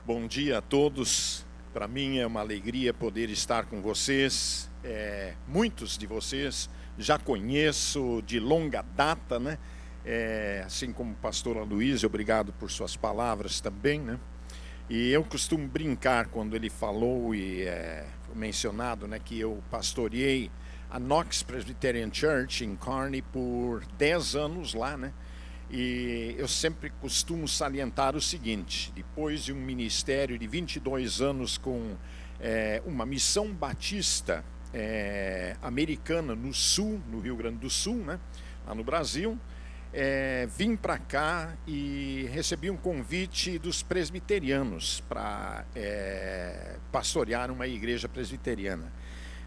Bom dia a todos. Para mim é uma alegria poder estar com vocês. Muitos de vocês já conheço de longa data, né? Assim como o pastor Aloysio, obrigado por suas palavras também, né? E eu costumo brincar quando ele falou e foi mencionado, né, que eu pastoreei a Knox Presbyterian Church em Kearney por 10 anos lá, né? E eu sempre costumo salientar o seguinte: depois de um ministério de 22 anos com uma missão batista americana no sul, no Rio Grande do Sul, né, lá no Brasil, vim para cá e recebi um convite dos presbiterianos para pastorear uma igreja presbiteriana.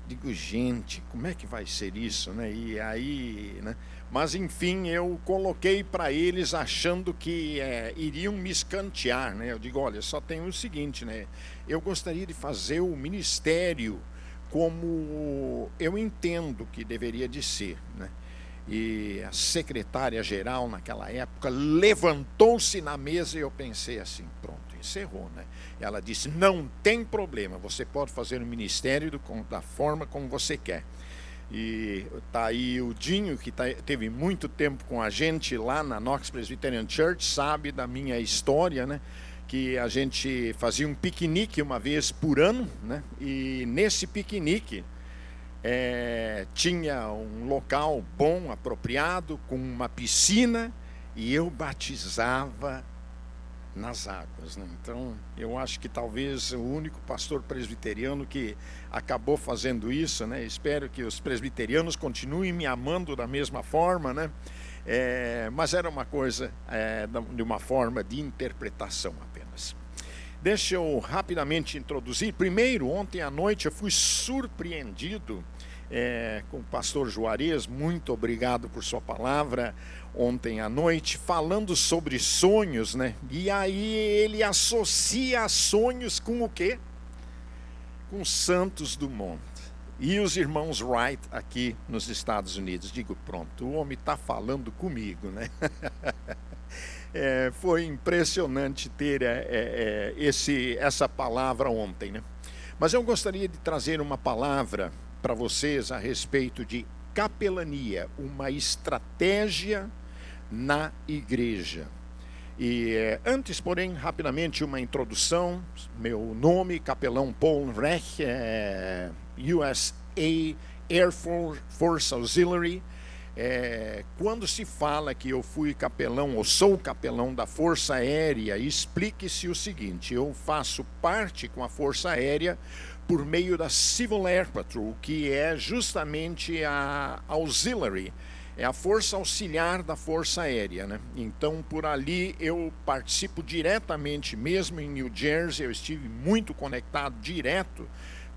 Digo, gente, como é que vai ser isso, né? E aí, né? Mas enfim, eu coloquei para eles achando que iriam me escantear, né? Eu digo, olha, só tem o seguinte, né? Eu gostaria de fazer o ministério como eu entendo que deveria de ser, né? E a secretária-geral naquela época levantou-se na mesa e eu pensei assim, pronto, encerrou, né? Ela disse, não tem problema, você pode fazer o ministério da forma como você quer. E tá aí o Dinho, que teve muito tempo com a gente lá na Knox Presbyterian Church, sabe da minha história, né? Que a gente fazia um piquenique uma vez por ano, né? E nesse piquenique tinha um local bom, apropriado, com uma piscina, e eu batizava nas águas, né? Então, eu acho que talvez o único pastor presbiteriano que acabou fazendo isso, né? Espero que os presbiterianos continuem me amando da mesma forma, né? Mas era uma coisa de uma forma de interpretação apenas. Deixa eu rapidamente introduzir. Primeiro, ontem à noite eu fui surpreendido com o pastor Juarez, muito obrigado por sua palavra ontem à noite, falando sobre sonhos, né? E aí ele associa sonhos com o quê? Com Santos Dumont e os irmãos Wright aqui nos Estados Unidos. Digo, pronto, o homem está falando comigo, né? Foi impressionante ter essa palavra ontem, né? Mas eu gostaria de trazer uma palavra para vocês a respeito de capelania, uma estratégia na igreja. E antes, porém, rapidamente uma introdução. Meu nome, capelão Paul Reich, USA Air Force Auxiliary. Quando se fala que eu fui capelão ou sou capelão da Força Aérea, explique-se o seguinte: eu faço parte com a Força Aérea por meio da Civil Air Patrol, que é justamente a Auxiliary, é a força auxiliar da Força Aérea, né? Então, por ali eu participo diretamente, mesmo em New Jersey, eu estive muito conectado direto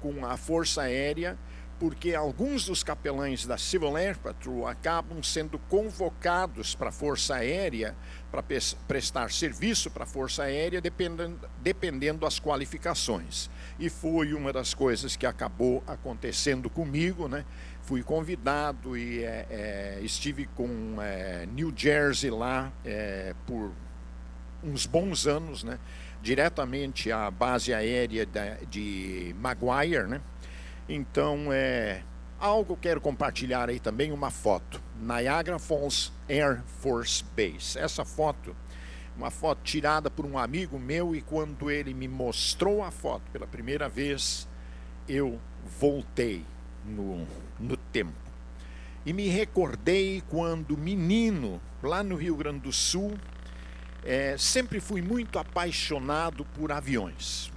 com a Força Aérea, porque alguns dos capelães da Civil Air Patrol acabam sendo convocados para a Força Aérea para prestar serviço para a Força Aérea, dependendo das qualificações. E foi uma das coisas que acabou acontecendo comigo, né? Fui convidado e estive com New Jersey lá por uns bons anos, né? Diretamente à base aérea de Maguire, né? Então, algo eu quero compartilhar aí também, uma foto. Niagara Falls Air Force Base. Essa foto, uma foto tirada por um amigo meu, e quando ele me mostrou a foto pela primeira vez, eu voltei no tempo. E me recordei quando menino, lá no Rio Grande do Sul, sempre fui muito apaixonado por aviões.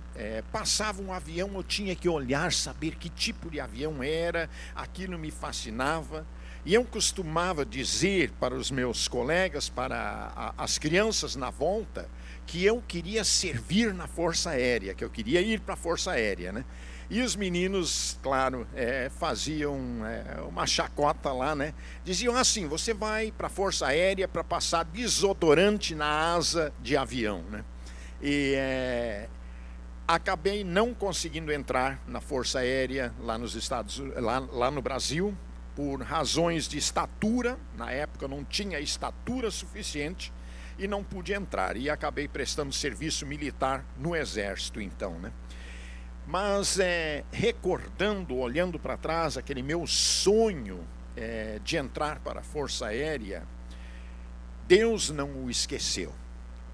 Passava um avião, eu tinha que olhar, saber que tipo de avião era, aquilo me fascinava. E eu costumava dizer para os meus colegas, para as crianças na volta, que eu queria servir na Força Aérea, que eu queria ir para a Força Aérea, né? E os meninos, claro, faziam uma chacota lá, né? Diziam assim, você vai para a Força Aérea para passar desodorante na asa de avião, né? E acabei não conseguindo entrar na Força Aérea lá no Brasil, por razões de estatura. Na época não tinha estatura suficiente, e não pude entrar. E acabei prestando serviço militar no Exército, então, né? Mas recordando, olhando para trás, aquele meu sonho de entrar para a Força Aérea, Deus não o esqueceu.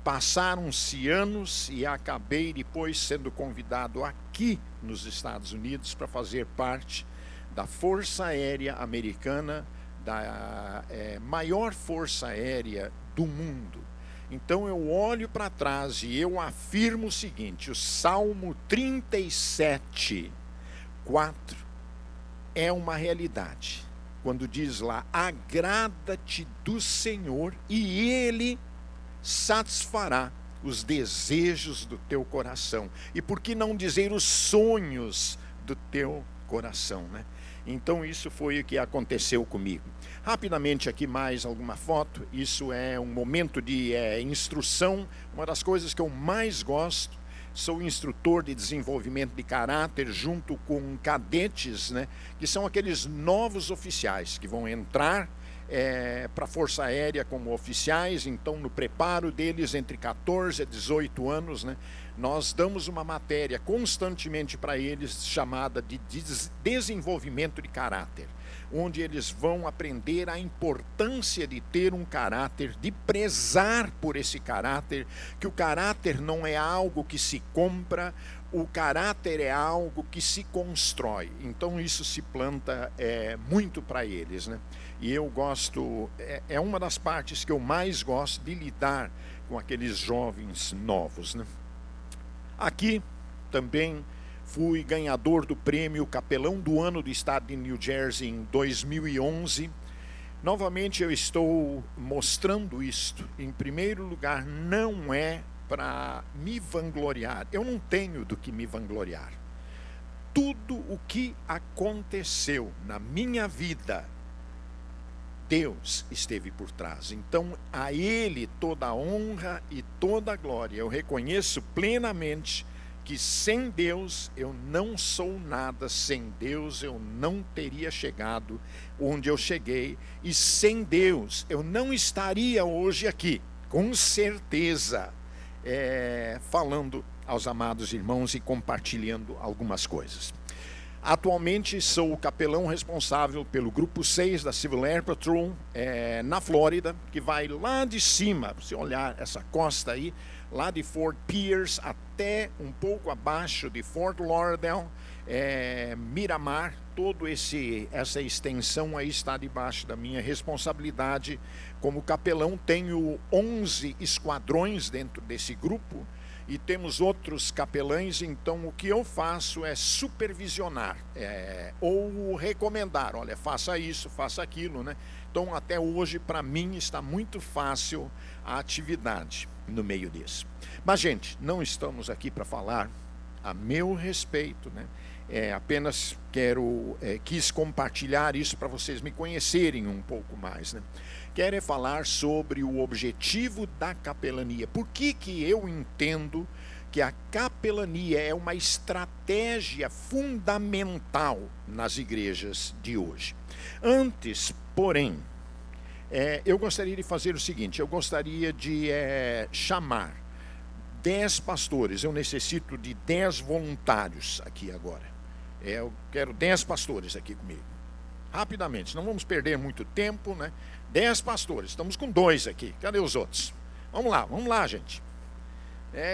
Passaram-se anos e acabei depois sendo convidado aqui nos Estados Unidos para fazer parte da Força Aérea Americana, da maior força aérea do mundo. Então eu olho para trás e eu afirmo o seguinte: o Salmo 37, 4 é uma realidade. Quando diz lá, agrada-te do Senhor e Ele satisfará os desejos do teu coração. E por que não dizer os sonhos do teu coração, né? Então isso foi o que aconteceu comigo. Rapidamente aqui mais alguma foto. Isso é um momento de instrução. Uma das coisas que eu mais gosto. Sou instrutor de desenvolvimento de caráter junto com cadetes, né, que são aqueles novos oficiais que vão entrar para a Força Aérea como oficiais. Então, no preparo deles entre 14 a 18 anos, né, nós damos uma matéria constantemente para eles chamada de desenvolvimento de caráter, onde eles vão aprender a importância de ter um caráter, de prezar por esse caráter, que o caráter não é algo que se compra, o caráter é algo que se constrói. Então isso se planta muito para eles, né? E eu gosto, é uma das partes que eu mais gosto de lidar com aqueles jovens novos, né? Aqui também fui ganhador do prêmio Capelão do Ano do Estado de New Jersey em 2011. Novamente eu estou mostrando isto. Em primeiro lugar, não é para me vangloriar. Eu não tenho do que me vangloriar. Tudo o que aconteceu na minha vida, Deus esteve por trás. Então, a Ele toda a honra e toda a glória. Eu reconheço plenamente que sem Deus eu não sou nada, sem Deus eu não teria chegado onde eu cheguei, e sem Deus eu não estaria hoje aqui, com certeza, falando aos amados irmãos e compartilhando algumas coisas. Atualmente sou o capelão responsável pelo grupo 6 da Civil Air Patrol na Flórida, que vai lá de cima, se olhar essa costa aí, lá de Fort Pierce até um pouco abaixo de Fort Lauderdale, Miramar. Toda essa extensão aí está debaixo da minha responsabilidade. Como capelão, tenho 11 esquadrões dentro desse grupo, e temos outros capelães. Então o que eu faço é supervisionar, ou recomendar, olha, faça isso, faça aquilo, né? Então até hoje para mim está muito fácil a atividade no meio disso. Mas gente, não estamos aqui para falar a meu respeito, né? Apenas quis compartilhar isso para vocês me conhecerem um pouco mais, né? Quero falar sobre o objetivo da capelania. Por que eu entendo que a capelania é uma estratégia fundamental nas igrejas de hoje? Antes, porém, eu gostaria de fazer o seguinte: eu gostaria de chamar 10 pastores. Eu necessito de 10 voluntários aqui agora. Eu quero 10 pastores aqui comigo. Rapidamente, não vamos perder muito tempo, né? 10 pastores, estamos com 2 aqui. Cadê os outros? Vamos lá, gente.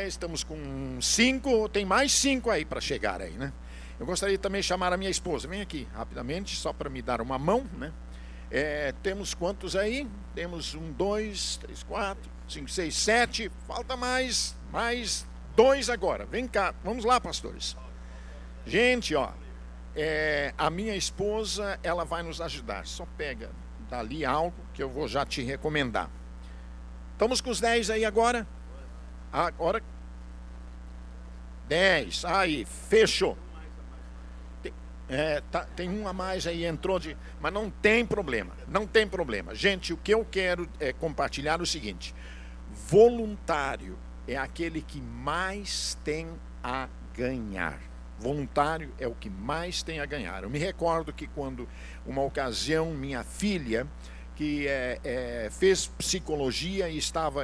Estamos com 5, tem mais 5 aí para chegar aí, né? Eu gostaria também de chamar a minha esposa. Vem aqui, rapidamente, só para me dar uma mão, né? Temos quantos aí? Temos 1, 2, 3, 4, 5, 6, 7. Falta mais 2 agora. Vem cá, vamos lá, pastores. Gente, ó, a minha esposa, ela vai nos ajudar. Só pega dali algo que eu vou já te recomendar. Estamos com os 10 aí agora? Agora 10, aí, fechou. Tem um a mais aí, entrou mas não tem problema, não tem problema. Gente, o que eu quero compartilhar é o seguinte: voluntário é aquele que mais tem a ganhar. Voluntário é o que mais tem a ganhar. Eu me recordo que quando, uma ocasião, minha filha que fez psicologia e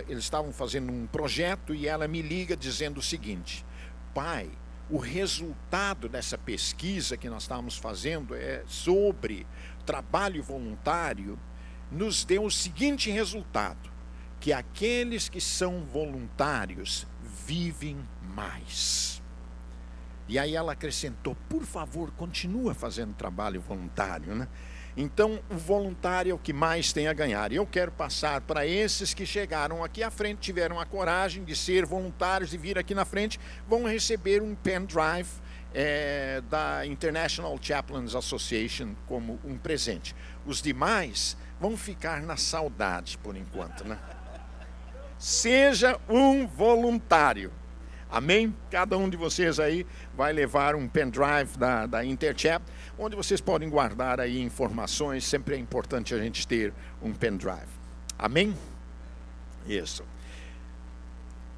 eles estavam fazendo um projeto, e ela me liga dizendo o seguinte: pai, o resultado dessa pesquisa que nós estávamos fazendo sobre trabalho voluntário nos deu o seguinte resultado, que aqueles que são voluntários vivem mais. E aí ela acrescentou: por favor, continua fazendo trabalho voluntário, né? Então, o voluntário é o que mais tem a ganhar. E eu quero passar para esses que chegaram aqui à frente, tiveram a coragem de ser voluntários e vir aqui na frente, vão receber um pendrive da International Chaplains Association como um presente. Os demais vão ficar na saudade por enquanto, né? Seja um voluntário. Amém? Cada um de vocês aí vai levar um pendrive da Interchap, onde vocês podem guardar aí informações. Sempre é importante a gente ter um pendrive. Amém? Isso.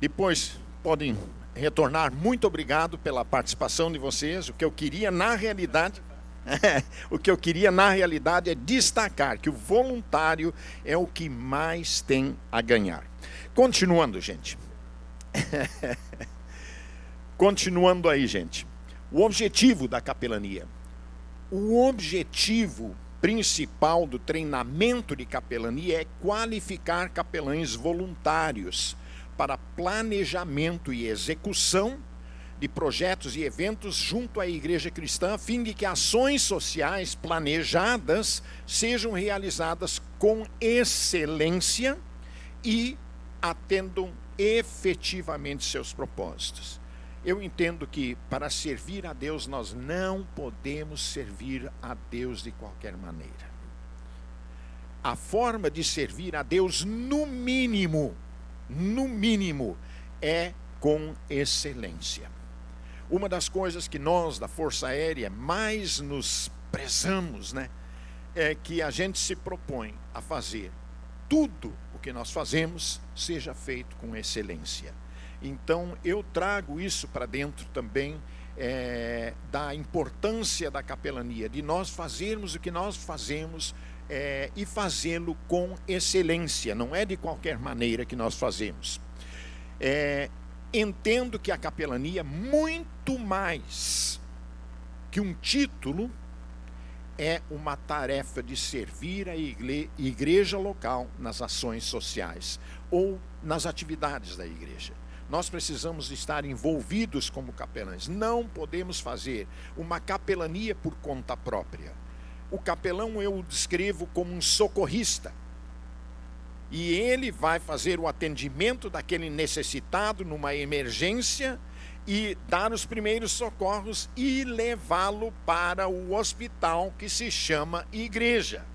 Depois podem retornar. Muito obrigado pela participação de vocês. O que eu queria na realidade é destacar que o voluntário é o que mais tem a ganhar. Continuando, gente. Continuando aí, gente. O objetivo da capelania. O objetivo principal do treinamento de capelania é qualificar capelães voluntários para planejamento e execução de projetos e eventos junto à igreja cristã, a fim de que ações sociais planejadas sejam realizadas com excelência e atendam efetivamente seus propósitos. Eu entendo que para servir a Deus nós não podemos servir a Deus de qualquer maneira. A forma de servir a Deus, no mínimo, é com excelência. Uma das coisas que nós da Força Aérea mais nos prezamos, né, é que a gente se propõe a fazer tudo o que nós fazemos seja feito com excelência. Então, eu trago isso para dentro também da importância da capelania, de nós fazermos o que nós fazemos e fazê-lo com excelência, não é de qualquer maneira que nós fazemos. Entendo que a capelania, muito mais que um título, é uma tarefa de servir a igreja local nas ações sociais ou nas atividades da igreja. Nós precisamos estar envolvidos como capelães. Não podemos fazer uma capelania por conta própria. O capelão eu o descrevo como um socorrista. E ele vai fazer o atendimento daquele necessitado numa emergência e dar os primeiros socorros e levá-lo para o hospital que se chama igreja.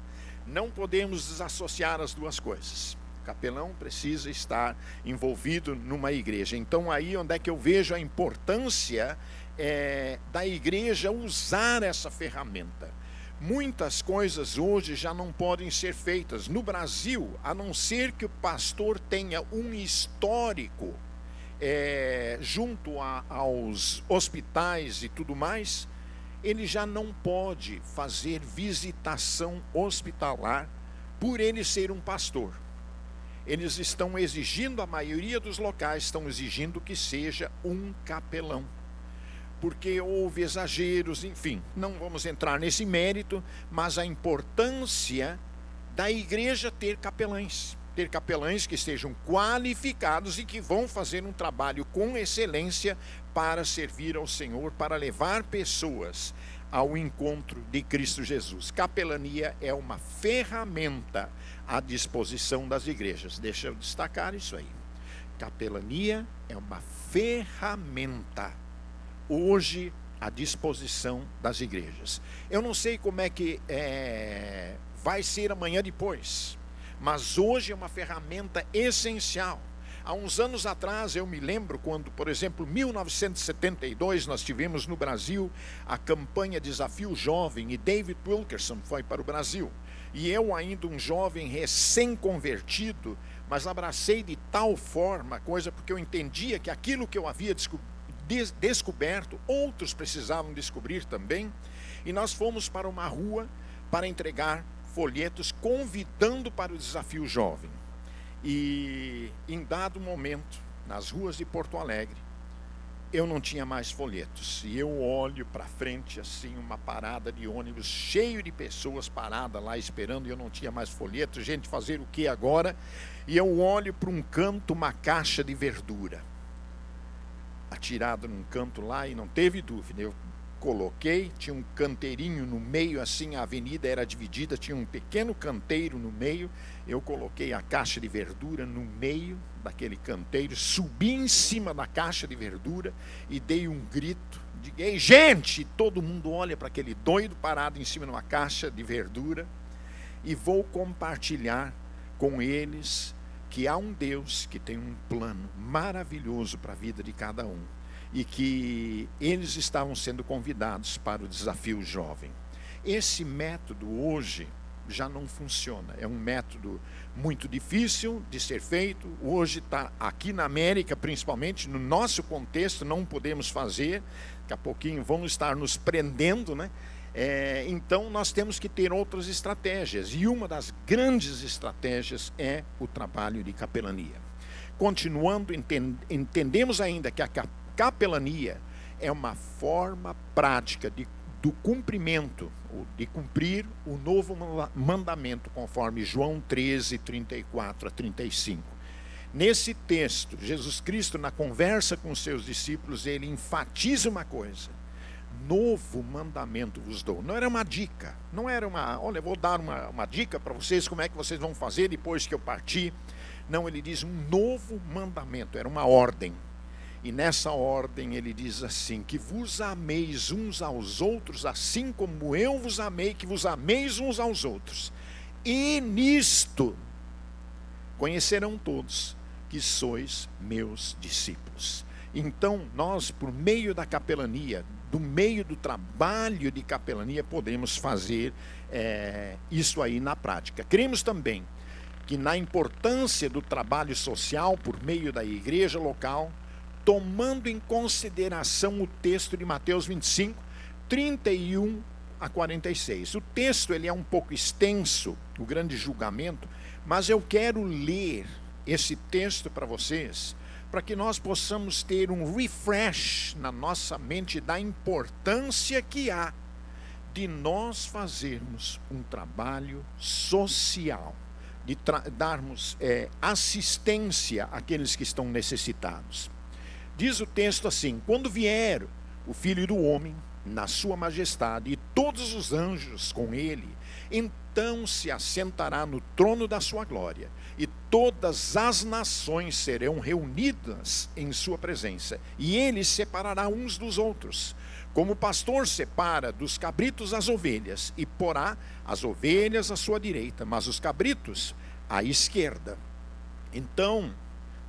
Não podemos desassociar as duas coisas. O capelão precisa estar envolvido numa igreja. Então aí onde é que eu vejo a importância da igreja usar essa ferramenta. Muitas coisas hoje já não podem ser feitas. No Brasil, a não ser que o pastor tenha um histórico junto aos hospitais e tudo mais, ele já não pode fazer visitação hospitalar por ele ser um pastor. Eles estão exigindo, a maioria dos locais estão exigindo que seja um capelão. Porque houve exageros, enfim, não vamos entrar nesse mérito, mas a importância da igreja ter capelães que estejam qualificados e que vão fazer um trabalho com excelência para servir ao Senhor, para levar pessoas ao encontro de Cristo Jesus. Capelania é uma ferramenta à disposição das igrejas. Deixa eu destacar isso aí. Capelania é uma ferramenta hoje à disposição das igrejas. Eu não sei como é que vai ser amanhã depois, mas hoje é uma ferramenta essencial. Há uns anos atrás, eu me lembro quando, por exemplo, em 1972, nós tivemos no Brasil a campanha Desafio Jovem e David Wilkerson foi para o Brasil. E eu ainda um jovem recém-convertido, mas abracei de tal forma a coisa, porque eu entendia que aquilo que eu havia descoberto, outros precisavam descobrir também. E nós fomos para uma rua para entregar folhetos convidando para o desafio jovem. E em dado momento, nas ruas de Porto Alegre, eu não tinha mais folhetos. E eu olho para frente, assim, uma parada de ônibus cheio de pessoas paradas lá esperando, e eu não tinha mais folhetos. Gente, fazer o que agora? E eu olho para um canto, uma caixa de verdura atirada num canto lá, e não teve dúvida. Eu coloquei, tinha um canteirinho no meio, assim, a avenida era dividida, tinha um pequeno canteiro no meio. Eu coloquei a caixa de verdura no meio daquele canteiro, subi em cima da caixa de verdura e dei um grito. Ei, gente! Todo mundo olha para aquele doido parado em cima de uma caixa de verdura, e vou compartilhar com eles que há um Deus que tem um plano maravilhoso para a vida de cada um, e que eles estavam sendo convidados para o desafio jovem. Esse método hoje já não funciona, é um método muito difícil de ser feito. Hoje está aqui na América, principalmente no nosso contexto, não podemos fazer. Daqui a pouquinho vão estar nos prendendo, né? Então nós temos que ter outras estratégias, e uma das grandes estratégias é o trabalho de capelania. Continuando, entendemos ainda que a capelania é uma forma prática do cumprimento, de cumprir o novo mandamento, conforme João 13, 34 a 35. Nesse texto, Jesus Cristo, na conversa com os seus discípulos, ele enfatiza uma coisa: novo mandamento vos dou. Não era uma dica, não era olha, eu vou dar uma dica para vocês, como é que vocês vão fazer depois que eu partir. Não, ele diz um novo mandamento, era uma ordem. E nessa ordem ele diz assim: que vos ameis uns aos outros, assim como eu vos amei, que vos ameis uns aos outros. E nisto conhecerão todos que sois meus discípulos. Então nós, por meio da capelania, do meio do trabalho de capelania, podemos fazer isso aí na prática. Cremos também que na importância do trabalho social por meio da igreja local, tomando em consideração o texto de Mateus 25, 31 a 46. O texto ele é um pouco extenso, o grande julgamento, mas eu quero ler esse texto para vocês, para que nós possamos ter um refresh na nossa mente da importância que há de nós fazermos um trabalho social, de darmos assistência àqueles que estão necessitados. Diz o texto assim: quando vier o Filho do Homem na sua majestade e todos os anjos com ele, então se assentará no trono da sua glória, e todas as nações serão reunidas em sua presença, e ele separará uns dos outros, como o pastor separa dos cabritos as ovelhas, e porá as ovelhas à sua direita, mas os cabritos à esquerda. Então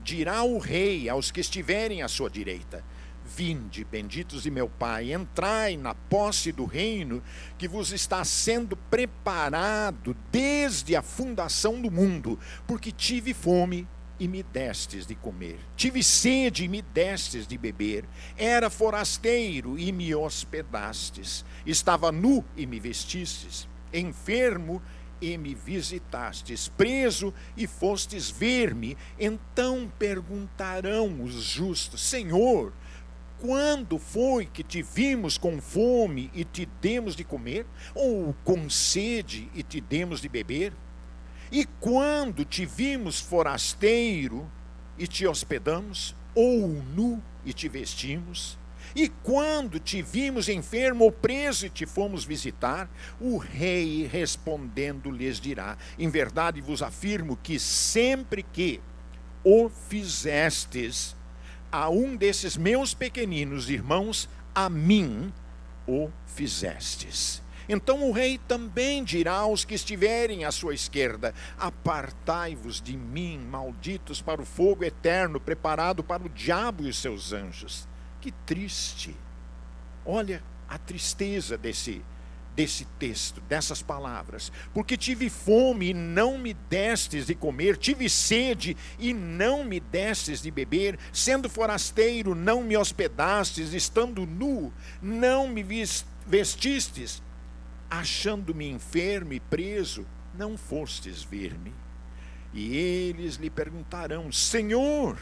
dirá o rei aos que estiverem à sua direita: vinde, benditos de meu Pai, entrai na posse do reino que vos está sendo preparado desde a fundação do mundo, porque tive fome e me destes de comer, tive sede e me destes de beber, era forasteiro e me hospedastes, estava nu e me vestistes, enfermo e me visitastes, preso e fostes ver-me. Então perguntarão os justos: Senhor, quando foi que te vimos com fome e te demos de comer? Ou com sede e te demos de beber? E quando te vimos forasteiro e te hospedamos? Ou nu e te vestimos? E quando te vimos enfermo ou preso e te fomos visitar? O rei respondendo lhes dirá: em verdade vos afirmo que sempre que o fizestes a um desses meus pequeninos irmãos, a mim o fizestes. Então o rei também dirá aos que estiverem à sua esquerda: apartai-vos de mim, malditos, para o fogo eterno, preparado para o diabo e os seus anjos. Que triste! Olha a tristeza desse texto, dessas palavras. Porque tive fome e não me destes de comer, tive sede e não me destes de beber, sendo forasteiro não me hospedastes, estando nu não me vestistes, achando-me enfermo e preso não fostes ver-me? E eles lhe perguntarão: Senhor,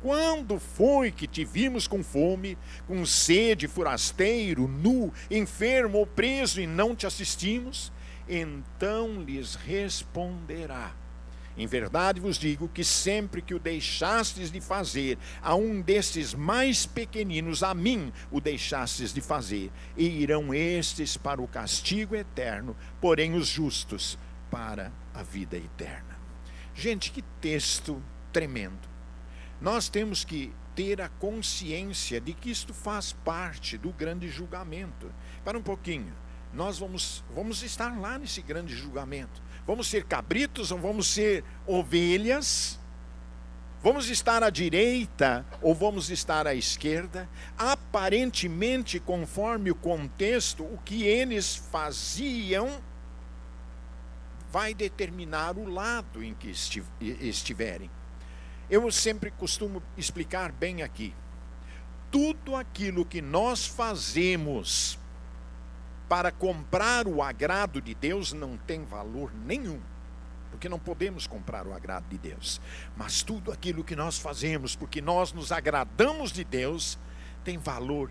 quando foi que te vimos com fome, com sede, forasteiro, nu, enfermo ou preso e não te assistimos? Então lhes responderá: em verdade vos digo que sempre que o deixastes de fazer a um destes mais pequeninos, a mim o deixastes de fazer. E irão estes para o castigo eterno, porém os justos para a vida eterna. Gente, que texto tremendo. Nós temos que ter a consciência de que isto faz parte do grande julgamento. Para um pouquinho, nós vamos estar lá nesse grande julgamento. Vamos ser cabritos ou vamos ser ovelhas? Vamos estar à direita ou vamos estar à esquerda? Aparentemente, conforme o contexto, o que eles faziam vai determinar o lado em que estiverem. Eu sempre costumo explicar bem aqui. Tudo aquilo que nós fazemos para comprar o agrado de Deus não tem valor nenhum, porque não podemos comprar o agrado de Deus. Mas tudo aquilo que nós fazemos porque nós nos agradamos de Deus tem valor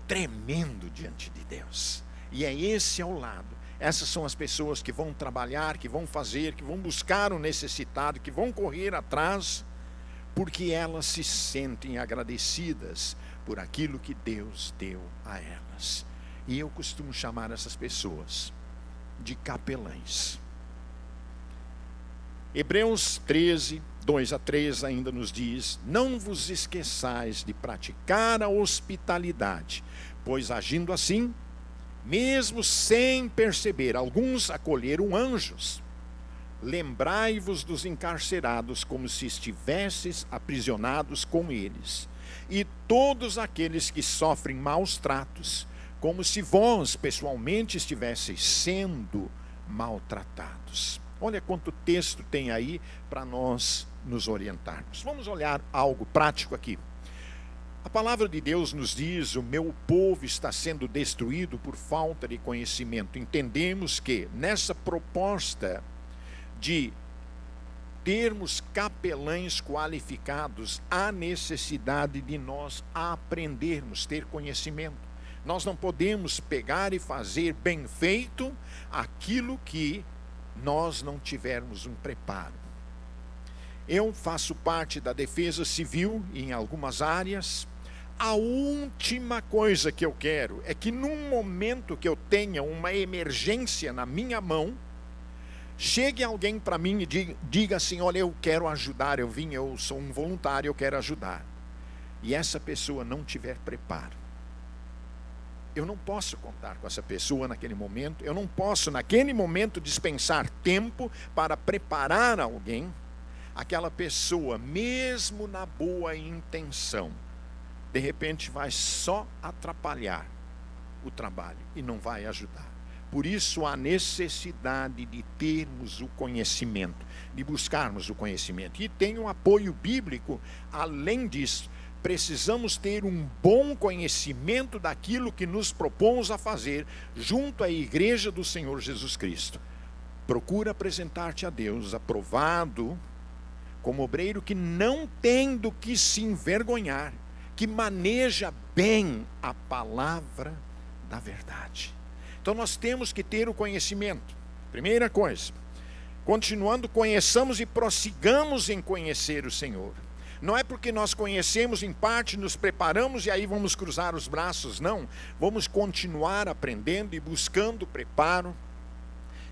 tremendo diante de Deus. E é esse ao lado. Essas são as pessoas que vão trabalhar, que vão fazer, que vão buscar o necessitado, que vão correr atrás, porque elas se sentem agradecidas por aquilo que Deus deu a elas. E eu costumo chamar essas pessoas de capelães. Hebreus 13, 2-3 ainda nos diz: não vos esqueçais de praticar a hospitalidade, pois agindo assim, mesmo sem perceber, alguns acolheram anjos. Lembrai-vos dos encarcerados como se estivesseis aprisionados com eles, e todos aqueles que sofrem maus tratos, como se vós pessoalmente estivesseis sendo maltratados. Olha quanto texto tem aí para nós nos orientarmos. Vamos olhar algo prático aqui. A palavra de Deus nos diz: o meu povo está sendo destruído por falta de conhecimento. Entendemos que nessa proposta de termos capelães qualificados, há necessidade de nós aprendermos, ter conhecimento. Nós não podemos pegar e fazer bem feito aquilo que nós não tivermos um preparo. Eu faço parte da defesa civil em algumas áreas. A última coisa que eu quero é que num momento que eu tenha uma emergência na minha mão, chegue alguém para mim e diga assim: olha, eu quero ajudar, eu sou um voluntário, eu quero ajudar. E essa pessoa não tiver preparo. Eu não posso contar com essa pessoa naquele momento. Eu não posso, naquele momento, dispensar tempo para preparar alguém. Aquela pessoa, mesmo na boa intenção, de repente vai só atrapalhar o trabalho e não vai ajudar. Por isso há necessidade de termos o conhecimento, de buscarmos o conhecimento. E tem um apoio bíblico além disso. Precisamos ter um bom conhecimento daquilo que nos propomos a fazer junto à igreja do Senhor Jesus Cristo. Procura apresentar-te a Deus aprovado, como obreiro que não tem do que se envergonhar, que maneja bem a palavra da verdade. Então nós temos que ter o conhecimento. Primeira coisa, continuando, conheçamos e prossigamos em conhecer o Senhor. Não é porque nós conhecemos em parte, nos preparamos e aí vamos cruzar os braços, não. Vamos continuar aprendendo e buscando preparo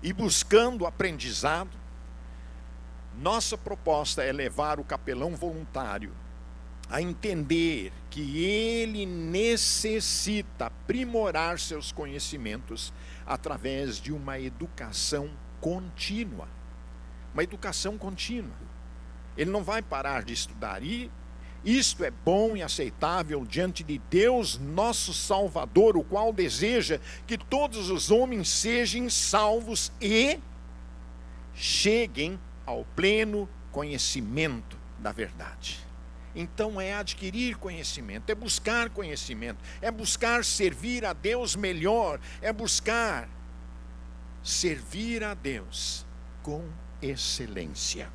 e buscando aprendizado. Nossa proposta é levar o capelão voluntário a entender que ele necessita aprimorar seus conhecimentos através de uma educação contínua. Uma educação contínua. Ele não vai parar de estudar. E isto é bom e aceitável diante de Deus, nosso Salvador, o qual deseja que todos os homens sejam salvos e cheguem ao pleno conhecimento da verdade. Então é adquirir conhecimento, é buscar conhecimento, é buscar servir a Deus melhor, é buscar servir a Deus com excelência.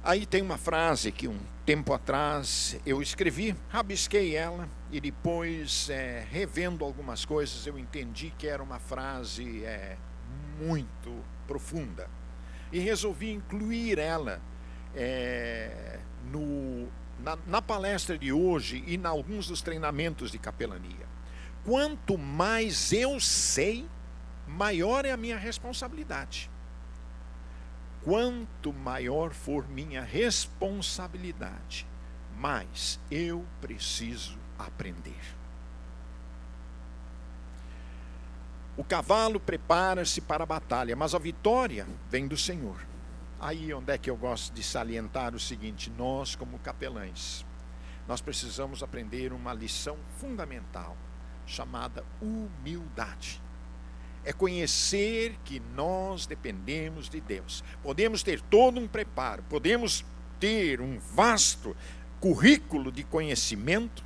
Aí tem uma frase que um tempo atrás eu escrevi, rabisquei ela e depois, revendo algumas coisas, eu entendi que era uma frase muito profunda. E resolvi incluir ela na palestra de hoje e em alguns dos treinamentos de capelania. Quanto mais eu sei, maior é a minha responsabilidade. Quanto maior for minha responsabilidade, mais eu preciso aprender. O cavalo prepara-se para a batalha, mas a vitória vem do Senhor. Aí onde é que eu gosto de salientar o seguinte: nós como capelães, nós precisamos aprender uma lição fundamental, chamada humildade. É conhecer que nós dependemos de Deus. Podemos ter todo um preparo, podemos ter um vasto currículo de conhecimento,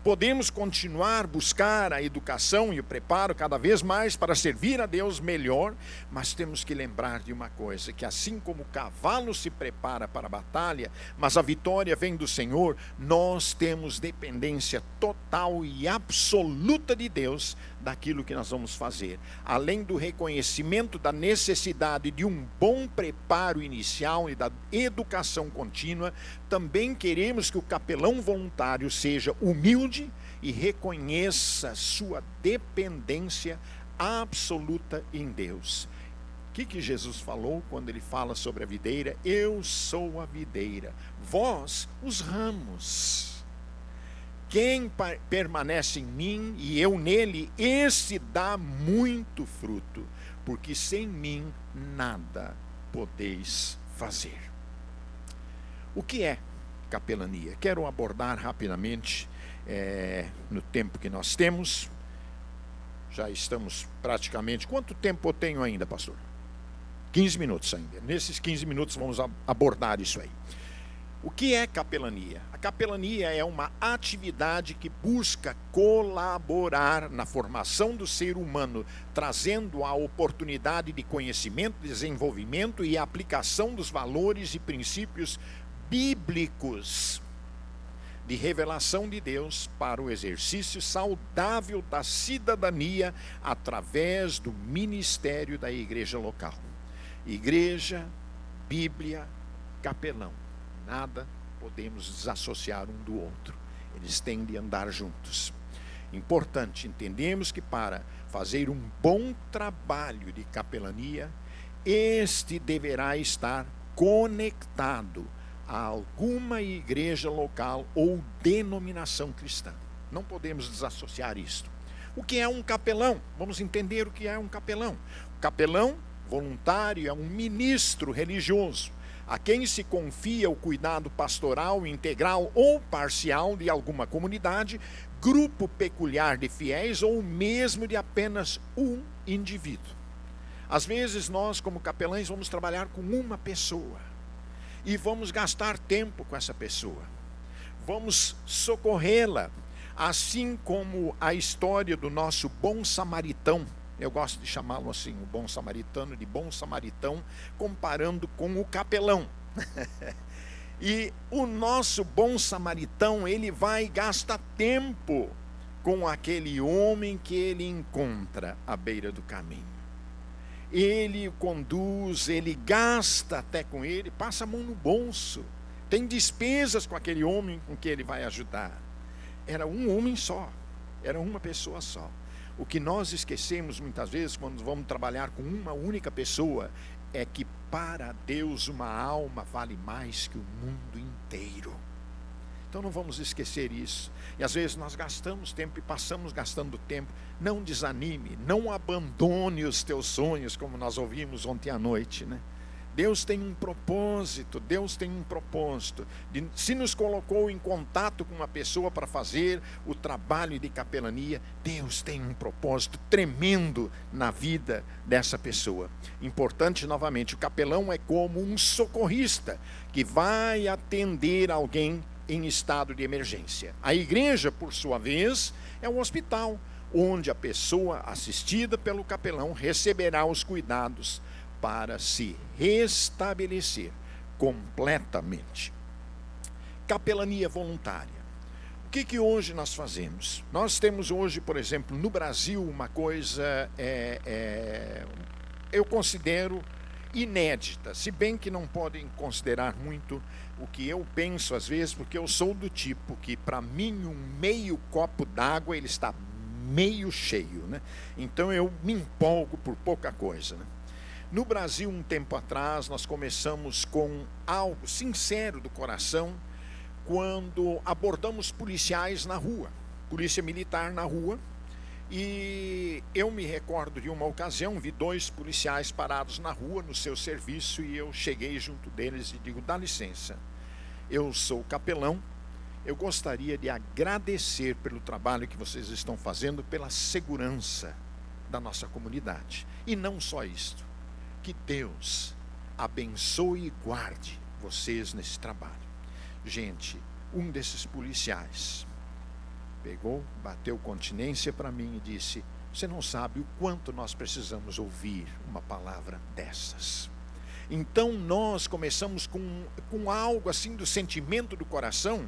podemos continuar a buscar a educação e o preparo cada vez mais para servir a Deus melhor, mas temos que lembrar de uma coisa, que assim como o cavalo se prepara para a batalha, mas a vitória vem do Senhor, nós temos dependência total e absoluta de Deus daquilo que nós vamos fazer. Além do reconhecimento da necessidade de um bom preparo inicial e da educação contínua, também queremos que o capelão voluntário seja humilde e reconheça sua dependência absoluta em Deus. O que Jesus falou quando ele fala sobre a videira? Eu sou a videira, vós os ramos. Quem permanece em mim e eu nele, esse dá muito fruto, porque sem mim nada podeis fazer. O que é capelania? Quero abordar rapidamente, no tempo que nós temos. Já estamos praticamente... Quanto tempo eu tenho ainda, pastor? 15 minutos ainda. Nesses 15 minutos vamos abordar isso aí. O que é capelania? A capelania é uma atividade que busca colaborar na formação do ser humano, trazendo a oportunidade de conhecimento, desenvolvimento e aplicação dos valores e princípios bíblicos de revelação de Deus para o exercício saudável da cidadania através do ministério da igreja local. Igreja, Bíblia, capelão. Nada podemos desassociar um do outro. Eles têm de andar juntos. Importante, entendemos que para fazer um bom trabalho de capelania, este deverá estar conectado a alguma igreja local ou denominação cristã. Não podemos desassociar isto. O que é um capelão? Vamos entender o que é um capelão. O capelão voluntário é um ministro religioso, a quem se confia o cuidado pastoral integral ou parcial de alguma comunidade, grupo peculiar de fiéis ou mesmo de apenas um indivíduo. Às vezes nós, como capelães, vamos trabalhar com uma pessoa e vamos gastar tempo com essa pessoa. Vamos socorrê-la, assim como a história do nosso bom samaritão. Eu gosto de chamá-lo assim, o bom samaritano, de bom samaritão, comparando com o capelão. E o nosso bom samaritão, ele vai gastar tempo com aquele homem que ele encontra à beira do caminho. Ele o conduz, ele gasta até com ele, passa a mão no bolso, tem despesas com aquele homem com que ele vai ajudar. Era um homem só, era uma pessoa só. O que nós esquecemos muitas vezes quando vamos trabalhar com uma única pessoa é que para Deus uma alma vale mais que o mundo inteiro. Então não vamos esquecer isso. E às vezes nós gastamos tempo e passamos gastando tempo. Não desanime, não abandone os teus sonhos, como nós ouvimos ontem à noite, né? Deus tem um propósito, se nos colocou em contato com uma pessoa para fazer o trabalho de capelania, Deus tem um propósito tremendo na vida dessa pessoa. Importante novamente, o capelão é como um socorrista que vai atender alguém em estado de emergência. A igreja, por sua vez, é um hospital, onde a pessoa assistida pelo capelão receberá os cuidados para se restabelecer completamente. Capelania voluntária. O que hoje nós fazemos? Nós temos hoje, por exemplo, no Brasil, uma coisa, eu considero inédita, se bem que não podem considerar muito o que eu penso às vezes, porque eu sou do tipo que, para mim, um meio copo d'água, ele está meio cheio, né? Então eu me empolgo por pouca coisa, né? No Brasil, um tempo atrás, nós começamos com algo sincero do coração, quando abordamos policiais na rua, polícia militar na rua, e eu me recordo de uma ocasião, vi 2 policiais parados na rua no seu serviço, e eu cheguei junto deles e digo: dá licença, eu sou capelão, eu gostaria de agradecer pelo trabalho que vocês estão fazendo, pela segurança da nossa comunidade. E não só isto, que Deus abençoe e guarde vocês nesse trabalho. Gente, um desses policiais pegou, bateu continência para mim e disse: você não sabe o quanto nós precisamos ouvir uma palavra dessas. Então nós começamos com algo assim do sentimento do coração,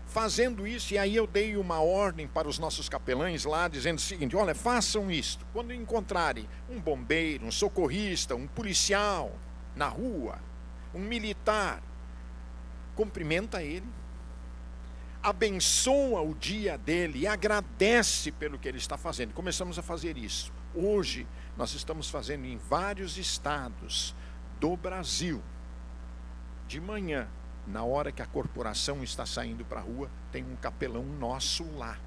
fazendo isso, e aí eu dei uma ordem para os nossos capelães lá, dizendo o seguinte: olha, façam isto, quando encontrarem um bombeiro, um socorrista, um policial na rua, um militar, cumprimenta ele, abençoa o dia dele e agradece pelo que ele está fazendo. Começamos a fazer isso. Hoje nós estamos fazendo em vários estados do Brasil. De manhã, na hora que a corporação está saindo para a rua, tem um capelão nosso lá,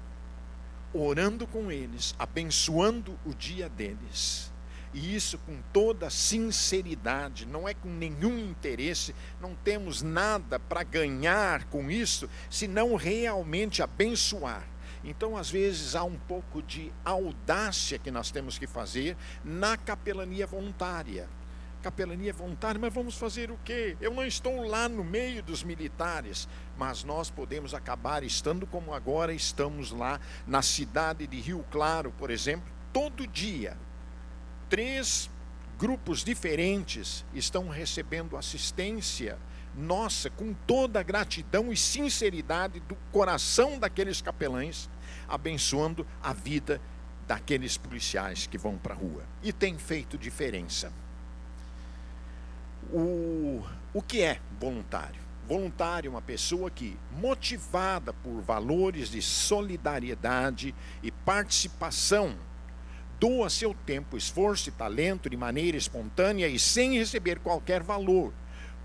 orando com eles, abençoando o dia deles. E isso com toda sinceridade, não é com nenhum interesse, não temos nada para ganhar com isso, senão realmente abençoar. Então, às vezes, há um pouco de audácia que nós temos que fazer na capelania voluntária. Capelania voluntária, mas vamos fazer o quê? Eu não estou lá no meio dos militares, mas nós podemos acabar estando como agora estamos lá na cidade de Rio Claro, por exemplo, todo dia. 3 grupos diferentes estão recebendo assistência nossa, com toda a gratidão e sinceridade do coração daqueles capelães, abençoando a vida daqueles policiais que vão para a rua. E tem feito diferença. O que é voluntário? Voluntário é uma pessoa que, motivada por valores de solidariedade e participação, doa seu tempo, esforço e talento de maneira espontânea e sem receber qualquer valor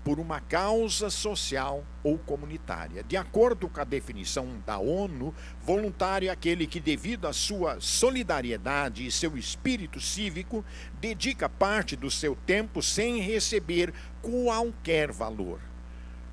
por uma causa social ou comunitária. De acordo com a definição da ONU, voluntário é aquele que, devido à sua solidariedade e seu espírito cívico, dedica parte do seu tempo sem receber qualquer valor.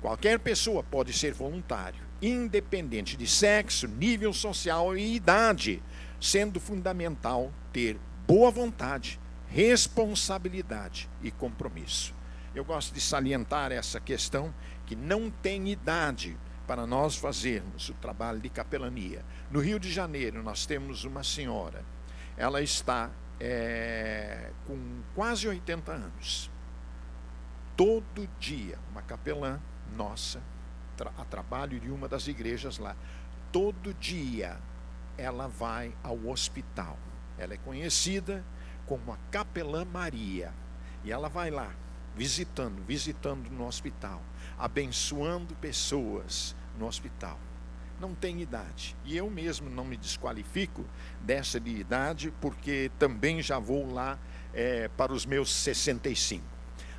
Qualquer pessoa pode ser voluntário, independente de sexo, nível social e idade, sendo fundamental ter boa vontade, responsabilidade e compromisso. Eu gosto de salientar essa questão, que não tem idade para nós fazermos o trabalho de capelania. No Rio de Janeiro nós temos uma senhora, ela está com quase 80 anos. Todo dia, uma capelã nossa, a trabalho de uma das igrejas lá, todo dia ela vai ao hospital. Ela é conhecida como a Capelã Maria. E ela vai lá, visitando no hospital, abençoando pessoas no hospital. Não tem idade. E eu mesmo não me desqualifico dessa de idade, porque também já vou lá para os meus 65.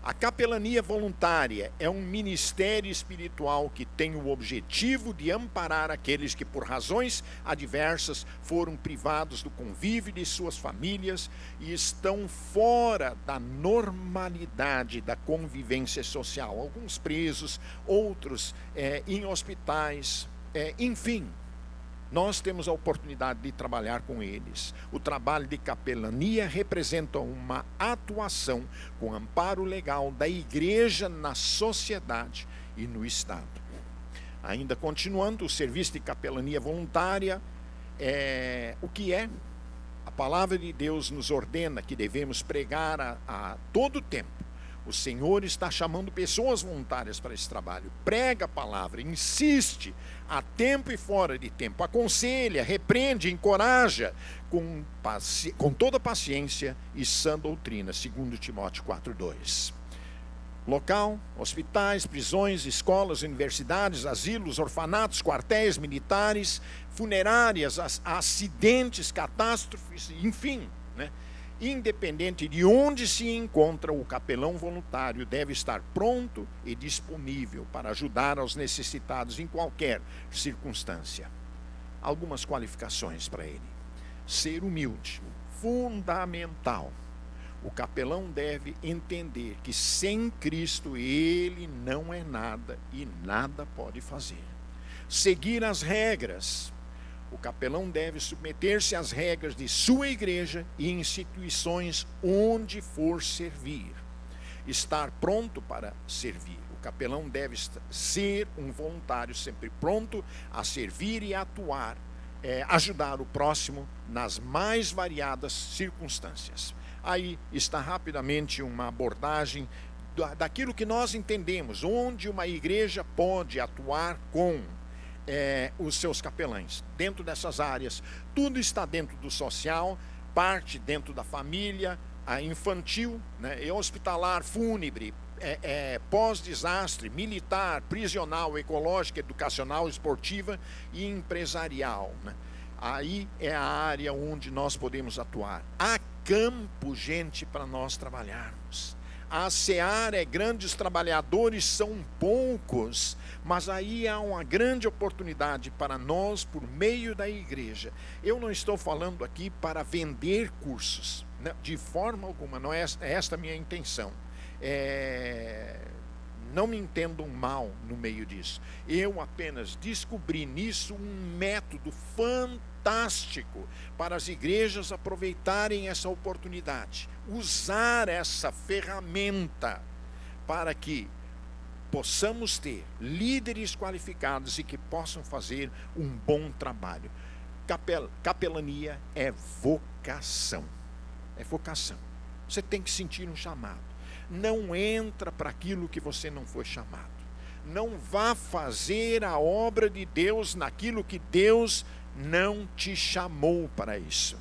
A capelania voluntária é um ministério espiritual que tem o objetivo de amparar aqueles que, por razões adversas, foram privados do convívio de suas famílias e estão fora da normalidade da convivência social. Alguns presos, outros em hospitais, enfim. Nós temos a oportunidade de trabalhar com eles. O trabalho de capelania representa uma atuação com amparo legal da igreja na sociedade e no Estado. Ainda continuando, o serviço de capelania voluntária, o que é? A palavra de Deus nos ordena que devemos pregar a todo tempo. O Senhor está chamando pessoas voluntárias para esse trabalho. Prega a palavra, insiste, a tempo e fora de tempo. Aconselha, repreende, encoraja, com toda paciência e sã doutrina, segundo Timóteo 4:2. Local: hospitais, prisões, escolas, universidades, asilos, orfanatos, quartéis militares, funerárias, acidentes, catástrofes, enfim, né? Independente de onde se encontra, o capelão voluntário deve estar pronto e disponível para ajudar aos necessitados em qualquer circunstância. Algumas qualificações para ele: ser humilde, fundamental. O capelão deve entender que sem Cristo ele não é nada e nada pode fazer. Seguir as regras. O capelão deve submeter-se às regras de sua igreja e instituições onde for servir. Estar pronto para servir. O capelão deve ser um voluntário sempre pronto a servir e atuar, ajudar o próximo nas mais variadas circunstâncias. Aí está rapidamente uma abordagem daquilo que nós entendemos, onde uma igreja pode atuar com os seus capelães. Dentro dessas áreas, tudo está dentro do social, parte dentro da família, a infantil, né, e hospitalar, fúnebre, pós-desastre, militar, prisional, ecológica, educacional, esportiva e empresarial, né? Aí é a área onde nós podemos atuar. Há campo, gente, para nós trabalharmos. A seara é grande, os trabalhadores são poucos, mas aí há uma grande oportunidade para nós, por meio da igreja. Eu não estou falando aqui para vender cursos, né? De forma alguma, não é esta a minha intenção. Não me entendam mal no meio disso. Eu apenas descobri nisso um método fantástico para as igrejas aproveitarem essa oportunidade, usar essa ferramenta para que possamos ter líderes qualificados e que possam fazer um bom trabalho. Capelania é vocação. É vocação. Você tem que sentir um chamado. Não entra para aquilo que você não foi chamado. Não vá fazer a obra de Deus naquilo que Deus não te chamou para isso.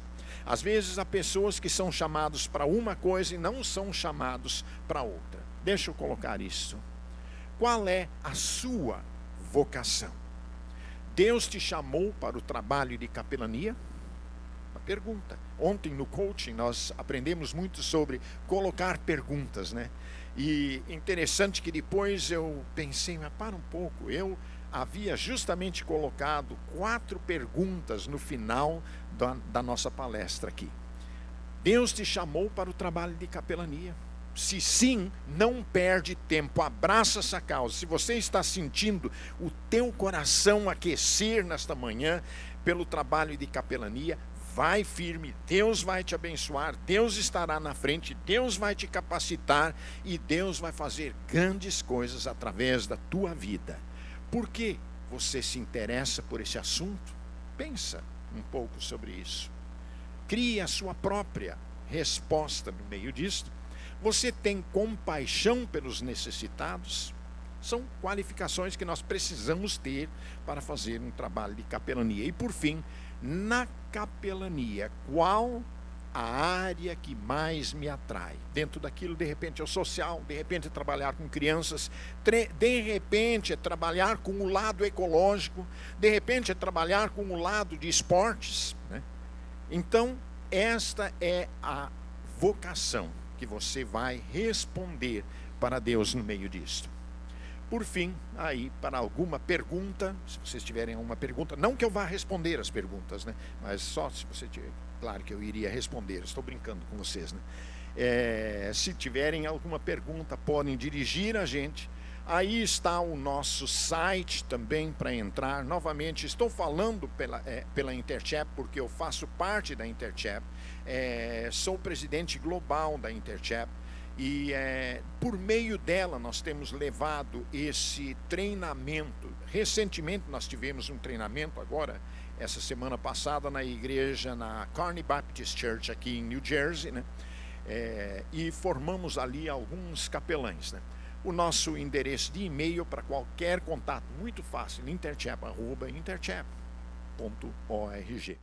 Às vezes há pessoas que são chamados para uma coisa e não são chamados para outra. Deixa eu colocar isso. Qual é a sua vocação? Deus te chamou para o trabalho de capelania? Uma pergunta. Ontem no coaching nós aprendemos muito sobre colocar perguntas, né? E interessante que depois eu pensei, mas para um pouco, eu havia justamente colocado 4 perguntas no final da nossa palestra aqui. Deus te chamou para o trabalho de capelania? Se sim, não perde tempo, abraça essa causa. Se você está sentindo o teu coração aquecer nesta manhã pelo trabalho de capelania, vai firme, Deus vai te abençoar, Deus estará na frente, Deus vai te capacitar e Deus vai fazer grandes coisas através da tua vida. Por que você se interessa por esse assunto? Pensa um pouco sobre isso. Crie a sua própria resposta no meio disto. Você tem compaixão pelos necessitados? São qualificações que nós precisamos ter para fazer um trabalho de capelania. E por fim, na capelania, qual a área que mais me atrai? Dentro daquilo, de repente, é o social, de repente é trabalhar com crianças, de repente é trabalhar com o lado ecológico, de repente é trabalhar com o lado de esportes, né? Então, esta é a vocação que você vai responder para Deus no meio disto. Por fim, aí, para alguma pergunta, se vocês tiverem alguma pergunta, não que eu vá responder as perguntas, né? Mas só se você tiver, claro que eu iria responder, estou brincando com vocês, né? Se tiverem alguma pergunta, podem dirigir a gente. Aí está o nosso site também para entrar. Novamente, estou falando pela Interchap, porque eu faço parte da Interchap, sou presidente global da Interchap. E por meio dela nós temos levado esse treinamento. Recentemente nós tivemos um treinamento agora essa semana passada na igreja, na Kearney Baptist Church aqui em New Jersey, né? E formamos ali alguns capelães, né? O nosso endereço de e-mail para qualquer contato, muito fácil, interchap@interchap.org.